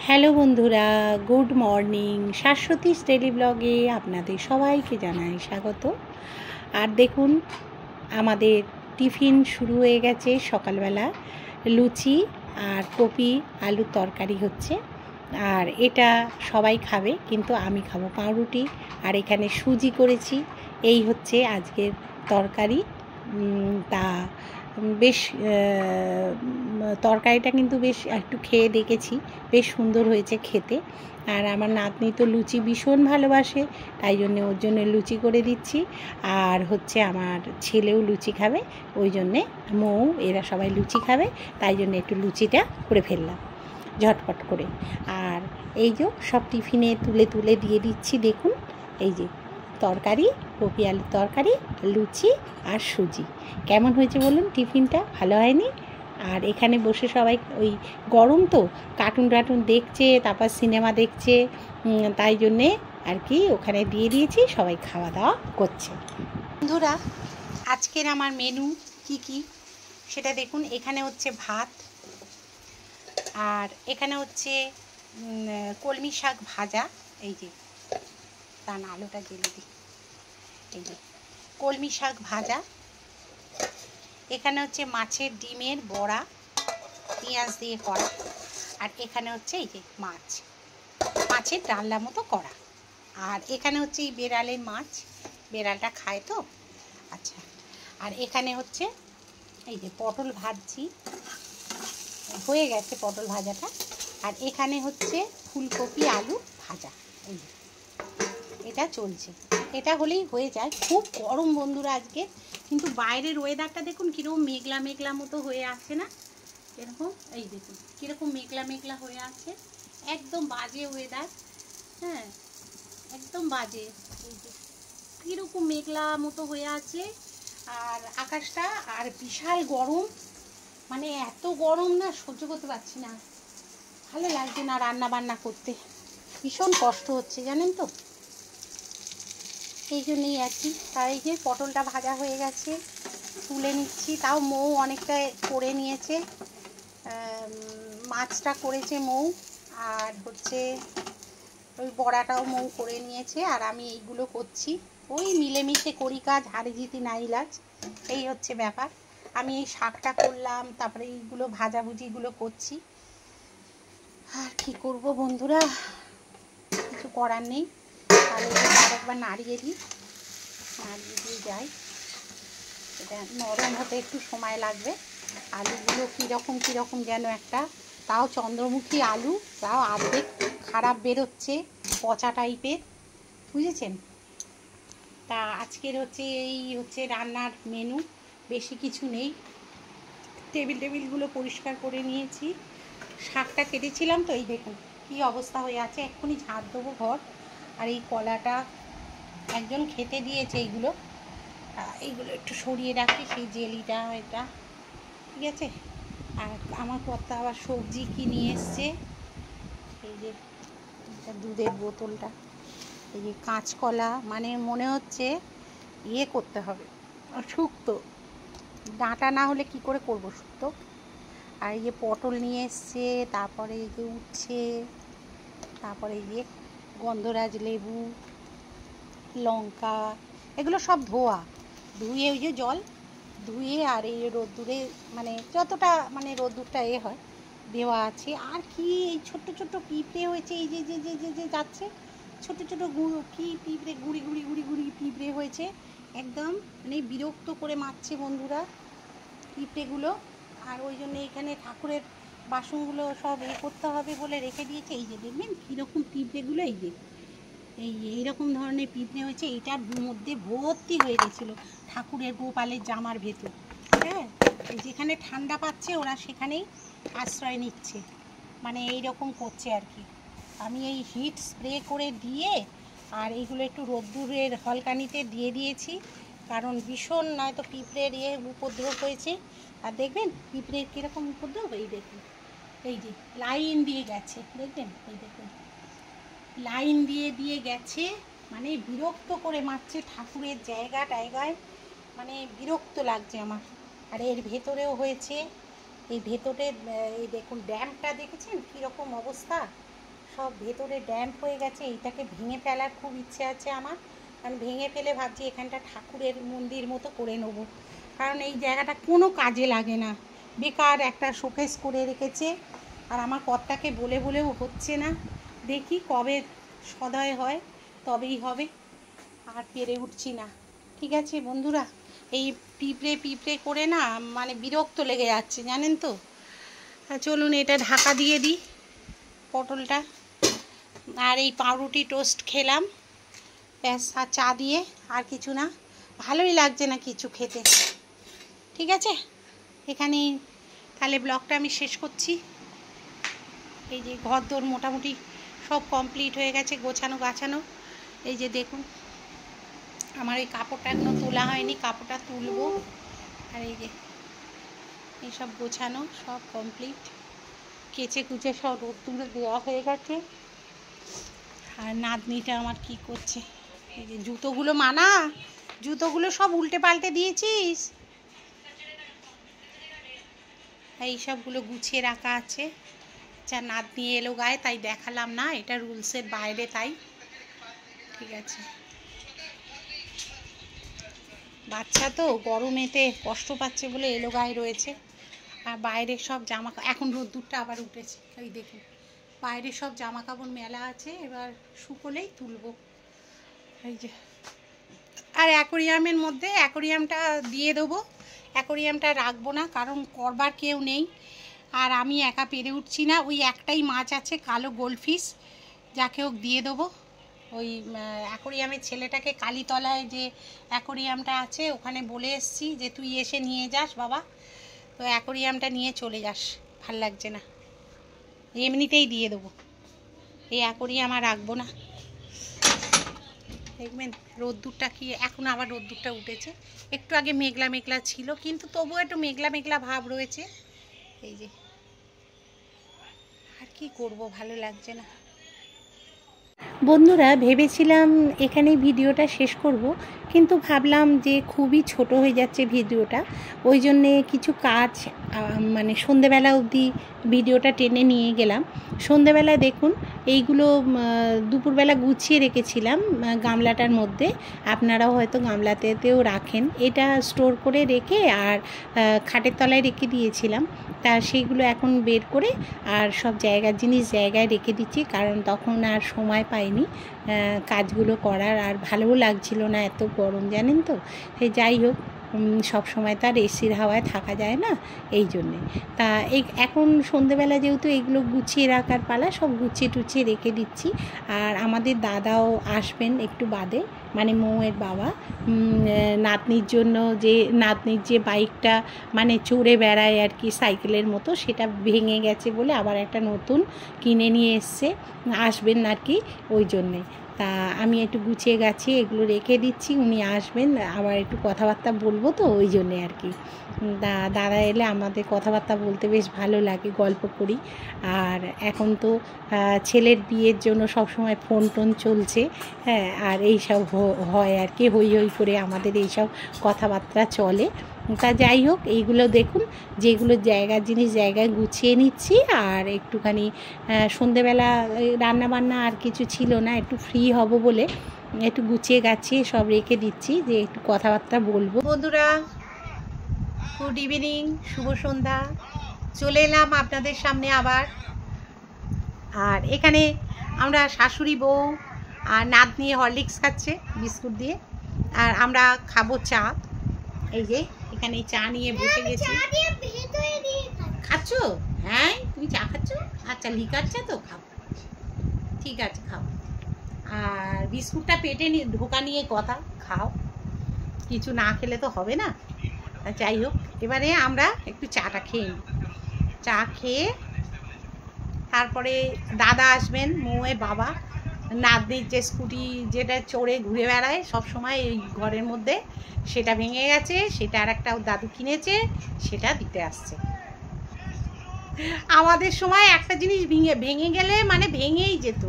Hello বন্ধুরা, good morning. শাশ্বতীস daily ব্লগে আপনাদের সবাইকে জানাই স্বাগত। আর দেখুন, আমাদের টিফিন শুরু হয়ে গেছে। সকালবেলা লুচি আর কপি আলুর তরকারি হচ্ছে। আর এটা সবাই খাবে, কিন্তু আমি খাবো পাউরুটি। আর এখানে সুজি করেছি। এই হচ্ছে আজকের তরকারি। তা বেশ তরকারিটা কিন্তু বেশ একটু খেয়ে দেখেছি, বেশ সুন্দর হয়েছে খেতে। আর আমার নাতনি তো লুচি ভীষণ ভালোবাসে, তাই জন্যে ওর জন্য লুচি করে দিচ্ছি। আর হচ্ছে আমার ছেলেও লুচি খাবে, ওই জন্যে মৌ এরা সবাই লুচি খাবে, তাই জন্য একটু লুচিটা করে ফেললাম ঝটপট করে। আর এই যে সব টিফিনে তুলে তুলে দিয়ে দিচ্ছি। দেখুন, এই যে তরকারি, কপি আলুর তরকারি, লুচি আর সুজি। কেমন হয়েছে বলুন টিফিনটা? ভালো হয়নি? আর এখানে বসে সবাই ওই গরম তো কার্টুন টার্টুন দেখছে, তারপর সিনেমা দেখছে, তাই জন্যে আর কি ওখানে দিয়ে দিয়েছি, সবাই খাওয়া দাওয়া করছে। বন্ধুরা, আজকের আমার মেনু কি কি সেটা দেখুন। এখানে হচ্ছে ভাত, আর এখানে হচ্ছে কলমি শাক ভাজা। এই যে তার আলুটা জেলে দিই। এই যে কলমি শাক ভাজা। এখানে হচ্ছে মাছের ডিমের বড়া, পেঁয়াজ দিয়ে করা। আর এখানে হচ্ছে এই যে মাছের ডালনা মতো করা। আর এখানে হচ্ছে এই বেড়ালের মাছ, বেড়ালটা খায় তো। আচ্ছা, আর এখানে হচ্ছে এই যে পটল ভাজছি, হয়ে গেছে পটল ভাজাটা। আর এখানে হচ্ছে ফুলকপি আলু ভাজা। এই যে এটা চলছে, এটা হলেই হয়ে যায়। খুব গরম বন্ধুরা আজকে, কিন্তু বাইরের ওয়েদারটা দেখুন কীরকম মেঘলা মেঘলা মতো হয়ে আছে না, এরকম। এই দেখুন কীরকম মেঘলা মেঘলা হয়ে আছে, একদম বাজে ওয়েদার। হ্যাঁ, একদম বাজে। এই যে কীরকম মেঘলা মতো হয়ে আছে আর আকাশটা, আর বিশাল গরম। মানে এত গরম না, সহ্য করতে পারছি না, ভালো লাগছে না রান্না বান্না করতে, ভীষণ কষ্ট হচ্ছে জানেন তো। এই জন্যই আর কি। তাই এই যে পটলটা ভাজা হয়ে গেছে, তুলে নিচ্ছি। তাও মৌ অনেকটা করে নিয়েছে, মাছটা করেছে মৌ, আর হচ্ছে ওই বড়াটাও মৌ করে নিয়েছে। আর আমি এইগুলো করছি, ওই মিলেমিশে করি কাজ, হাড়ি জিতি নাই লাজ, এই হচ্ছে ব্যাপার। আমি এই শাকটা করলাম, তারপরে এইগুলো ভাজাভুজিগুলো করছি। আর কি করব বন্ধুরা, কিছু করার নেই। তাহলে আরেকবার নাড়িয়ে দিই, নাড়িয়ে দিয়ে যাই। এটা নরম হতে একটু সময় লাগবে। আলুগুলো কীরকম যেন একটা, তাও চন্দ্রমুখী আলু, তাও অর্ধেক খারাপ বেরোচ্ছে, পচা টাইপের, বুঝেছেন। তা আজকের হচ্ছে এই হচ্ছে রান্নার মেনু, বেশি কিছু নেই। টেবিলগুলো পরিষ্কার করে নিয়েছি, শাকটা কেটেছিলাম তো, এই দেখুন কী অবস্থা হয়ে আছে। এক্ষুনি ঝাড় দেবো ঘর। আর এই কলাটা একজন খেতে দিয়েছে, এইগুলো একটু সরিয়ে রাখি, সেই জেলিটা, এটা ঠিক আছে। আর আমার কর্তা আবার সবজি কি নিয়ে এসছে, এই যে দুধের বোতলটা, এই যে কাঁচকলা, মানে মনে হচ্ছে ইয়ে করতে হবে, শুক্তো। ডাঁটা না হলে কি করে করব শুক্তো। আর এই যে পটল নিয়ে এসছে, তারপরে এই যে উচ্ছে, তারপরে এই যে গন্ধরাজ লেবু, লঙ্কা, এগুলো সব ধুয়ে ওই যে জল ধুয়ে, আর এই রোদ্দুরে, মানে যতটা মানে রোদ্দুরটা হয় দেওয়া আছে। আর কি এই ছোট্ট ছোট্ট পিঁপড়ে হয়েছে, এই যে যে যে যে যে যাচ্ছে ছোট ছোট কি পিঁপড়ে, গুড়ি গুড়ি গুড়ি গুড়ি পিঁপড়ে হয়েছে, একদম মানে বিরক্ত করে মারছে বন্ধুরা পিঁপড়েগুলো। আর ওই জন্য এখানে ঠাকুরের বাসনগুলো সব করতে হবে বলে রেখে দিয়েছে। এই যে দেখবেন কীরকম পিঁপড়েগুলো, এই যে এইরকম ধরনের পিঁপড়ে হয়েছে। এইটার মধ্যে ভর্তি হয়ে গেছিলো ঠাকুরের গোপালের জামার ভেতর। হ্যাঁ, যেখানে ঠান্ডা পাচ্ছে ওরা সেখানেই আশ্রয় নিচ্ছে, মানে এই রকম করছে আর কি। আমি এই হিট স্প্রে করে দিয়ে, আর এইগুলো একটু রোদ্দুরের হলকানিতে দিয়ে দিয়েছি, কারণ ভীষণ নয়তো পিঁপড়ের উপদ্রব হয়েছে। আর দেখবেন পিঁপড়ের কীরকম উপদ্রব, এই দেখুন, এই যে লাইন দিয়ে গেছে, দেখবেন, এই দেখুন লাইন দিয়ে গেছে, মানে বিরক্ত করে মারছে ঠাকুরের জায়গায়, মানে বিরক্ত লাগছে আমার। আর এর ভেতরেও হয়েছে, এই ভেতরে এই দেখুন ড্যামটা দেখেছেন কীরকম অবস্থা, সব ভেতরে ড্যাম্প হয়ে গেছে। এইটাকে ভেঙে ফেলার খুব ইচ্ছে আছে আমার, কারণ ভেঙে ফেলে ভাবছি এখানটা ঠাকুরের মন্দির মতো করে নেব, কারণ এই জায়গাটা কোনো কাজে লাগে না, বেকার একটা শোকেস করে রেখেছে। আর আমার কর্তাকে বলে বলেও হচ্ছে না, দেখি কবে সদয় হয় তবেই হবে, আর পেরে উঠছি না। ঠিক আছে বন্ধুরা, এই পিঁপড়ে পিঁপড়ে করে না মানে বিরক্ত লেগে যাচ্ছে জানেন তো। চলুন এটা ঢাকা দিয়ে দিই পটলটা, আর এই পাউরুটি টোস্ট খেলাম ব্যাস, আর চা দিয়ে, আর কিছু না, ভালোই লাগছে না কিছু খেতে। ঠিক আছে, এখানেই তাহলে ব্লগটা আমি শেষ করছি। এই যে ঘরদোর মোটামুটি সব কমপ্লিট হয়ে গেছে, গোছানো গাছানো। এই যে দেখুন আমার এই কাপড়টা এখনো তোলা হয়নি, কাপড়টা তুলবো। আর এই যে এইসব গোছানো সব কমপ্লিট, কেচে কুচে সব রোদ্দুরে দেওয়া হয়ে গেছে। আর নাতনিটা আমার কি করছে, এই যে জুতোগুলো মানা, জুতোগুলো সব উল্টে পাল্টে দিয়েছিস। এই সবগুলো গুছিয়ে রাখা আছে, যা নাতনি এলো গায়ে তাই দেখালাম না, এটা রুলসের বাইরে তাই। ঠিক আছে, বাচ্চা তো গরমেতে কষ্ট পাচ্ছে বলে এলো গায়ে রয়েছে। আর বাইরের সব জামা, এখন রোদ্দুরটা আবার উঠেছে, এই দেখুন বাইরের সব জামা কাপড় মেলা আছে, এবার শুকোলেই তুলবো। এই যে, আর অ্যাকোরিয়ামের মধ্যে অ্যাকোরিয়ামটা দিয়ে দেবো, অ্যাকোরিয়ামটা রাখবো না, কারণ করবার কেউ নেই, আর আমি একা পেরে উঠছি না। ওই একটাই মাছ আছে কালো গোল্ডফিশ, যাকে হোক দিয়ে দেবো। ওই অ্যাকোরিয়ামের ছেলেটাকে কালীতলায় যে অ্যাকোরিয়ামটা আছে ওখানে বলে এসছি যে তুই এসে নিয়ে যাস বাবা, তো অ্যাকোরিয়ামটা নিয়ে চলে যাস, ভাল লাগছে না, এমনিতেই দিয়ে দেবো, এই অ্যাকোরিয়াম আর রাখবো না। দেখবেন রোদ্দুরটা কি, এখন আবার রোদ্দুরটা উঠেছে, একটু আগে মেঘলা মেঘলা ছিল, কিন্তু তবুও একটু মেঘলা মেঘলা ভাব রয়েছে। এই যে, আর কি করব, ভালো লাগছে না। বন্ধুরা ভেবেছিলাম এখানেই ভিডিওটা শেষ করব, কিন্তু ভাবলাম যে খুবই ছোট হয়ে যাচ্ছে ভিডিওটা, ওই জন্যে কিছু কাজ মানে সন্ধেবেলা অবধি ভিডিওটা টেনে নিয়ে গেলাম। সন্ধেবেলায় দেখুন এইগুলো দুপুরবেলা গুছিয়ে রেখেছিলাম গামলাটার মধ্যে, আপনারাও হয়তো গামলাতেও রাখেন, এটা স্টোর করে রেখে আর খাটের তলায় রেখে দিয়েছিলাম, তা সেইগুলো এখন বের করে আর সব জায়গার জিনিস জায়গায় রেখে দিচ্ছি, কারণ তখন আর সময় পাইনি কাজগুলো করার, আর ভালোও লাগছিল না, এত গরম জানেন তো। সে যাই হোক, সব সময় তো আর এসির হাওয়ায় থাকা যায় না, এই জন্যে। তা এই এখন সন্ধেবেলা যেহেতু এগুলো গুছিয়ে রাখার পালা, সব গুছিয়ে টুছিয়ে রেখে দিচ্ছি। আর আমাদের দাদাও আসবেন একটু বাদে, মানে মৌয়ের বাবা, নাতনির জন্য যে নাতনির যে বাইকটা মানে চড়ে বেড়ায় আর কি সাইকেলের মতো, সেটা ভেঙে গেছে বলে আবার একটা নতুন কিনে নিয়ে এসছে, আসবেন আর কি, ওই জন্যে। তা আমি একটু গুছিয়ে গাছিয়ে এগুলো রেখে দিচ্ছি, উনি আসবেন, আবার একটু কথাবার্তা বলবো তো ওই জন্যে আর কি। দাদা এলে আমাদের কথাবার্তা বলতে বেশ ভালো লাগে, গল্প করি। আর এখন তো ছেলের বিয়ের জন্য সব সময় ফোন টোন চলছে, হ্যাঁ, আর এইসব হয় আর কি, হই হই করে আমাদের এইসব কথাবার্তা চলে। তা যাই হোক, এইগুলো দেখুন যেগুলো জায়গার জিনিস জায়গায় গুছিয়ে নিচ্ছি, আর একটুখানি সন্ধেবেলা রান্নাবান্না আর কিছু ছিল না, একটু ফ্রি হব বলে একটু গুছিয়ে গাছিয়ে সব রেখে দিচ্ছি, যে একটু কথাবার্তা বলবো। বন্ধুরা গুড ইভিনিং, শুভ সন্ধ্যা, চলে এলাম আপনাদের সামনে আবার। আর এখানে আমরা শাশুড়ি বউ আর নাতনি হরলিক্স খাচ্ছে বিস্কুট দিয়ে, আর আমরা খাবো চা। এই যে এখানে চা নিয়ে বসে গেছি। খাচ্ছ? হ্যাঁ তুমি চা খাচ্ছ? আচ্ছা লিকার চা তো, খাও, ঠিক আছে খাও। আর বিস্কুটটা পেটে ঢোকা নিয়ে কথা, খাও, কিছু না খেলে তো হবে না। যাই হোক, এবারে আমরা একটু চাটা খেয়ে নিই। চা খেয়ে তারপরে দাদা আসবেন, মৌয়ের বাবা, নাতনির যে স্কুটি যেটা চড়ে ঘুরে বেড়ায় সব সময় এই ঘরের মধ্যে, সেটা ভেঙে গেছে, সেটা আর একটা দাদু কিনেছে, সেটা দিতে আসছে। আমাদের সময় একটা জিনিস ভেঙে গেলে মানে ভেঙেই যেত,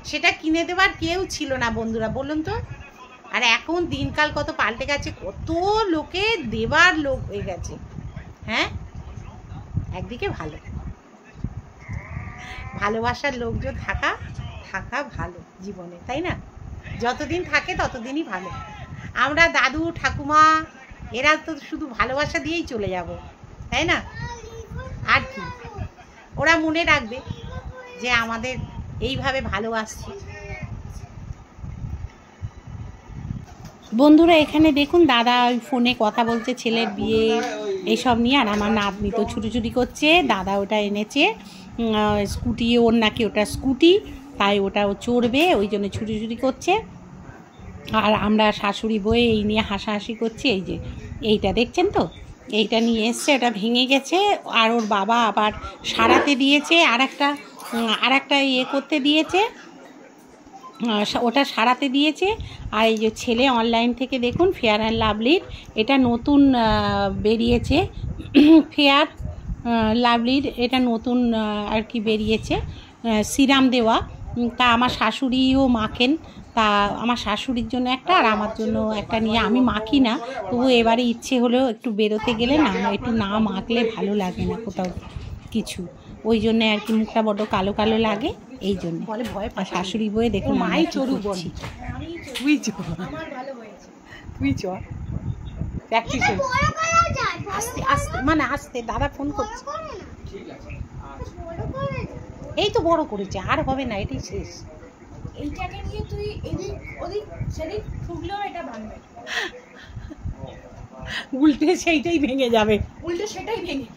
সেটা কিনে দেবার কেউ ছিল না বন্ধুরা, বলুন তো। আর এখন দিনকাল কত পাল্টে গেছে, কত লোকে দেবার লোক হয়ে গেছে। হ্যাঁ, একদিকে ভালো, ভালোবাসার লোকজন থাকা থাকা ভালো জীবনে, তাই না? যতদিন থাকে ততদিনই ভালো। আমরা দাদু ঠাকুমা এরা তো শুধু ভালোবাসা দিয়েই চলে যাব, তাই না? আর কি, ওরা মনে রাখবে যে আমাদের এইভাবে ভালোবাসছে। বন্ধুরা এখানে দেখুন দাদা ওই ফোনে কথা বলছে ছেলের বিয়ে এইসব নিয়ে, আর আমার নাতনি তো ছুটোছুটি করছে। দাদা ওটা এনেছে স্কুটি, ওর নাকি ওটা স্কুটি, তাই ওটাও চড়বে, ওই জন্য ছুটোছুটি করছে। আর আমরা শাশুড়ি বয়ে এই নিয়ে হাসাহাসি করছি। এই যে এইটা দেখছেন তো, এইটা নিয়ে এসছে, এটা ভেঙে গেছে, আর ওর বাবা আবার সারাতে দিয়েছে, আর একটা ইয়ে করতে দিয়েছে, ওটা সারাতে দিয়েছে। আর এই যে ছেলে অনলাইন থেকে দেখুন ফেয়ার অ্যান্ড লাভলির এটা নতুন বেরিয়েছে, ফেয়ার লাভলির এটা নতুন আর কি বেরিয়েছে সিরাম দেওয়া। তা আমার শাশুড়িও মাখেন, তা আমার শাশুড়ির জন্য একটা আর আমার জন্য একটা নিয়ে, আমি মাখি না, তবু এবারে ইচ্ছে হলেও একটু বেরোতে গেলে না একটু না মাখলে ভালো লাগে না কোথাও কিছু, ওই জন্যে আর কি মুখটা বড্ড কালো কালো লাগে, এই জন্য বলে ভয় পায়। শাশুড়ি বয়ে দেখুন মাই চড়ু বলছি, তুই চ তুই চ প্র্যাকটিস আস্তে আস্তে, মানে আস্তে, দাদা ফোন করছে। এই তো বড় করেছে, আর হবে না, এটাই শেষ। এইটাকে নিয়ে তুই এদিক ওদিক সেদিক ঠুকলেও এটা ভাঙবে, উল্টে সেটাই ভেঙে যাবে, উল্টে সেটাই ভেঙে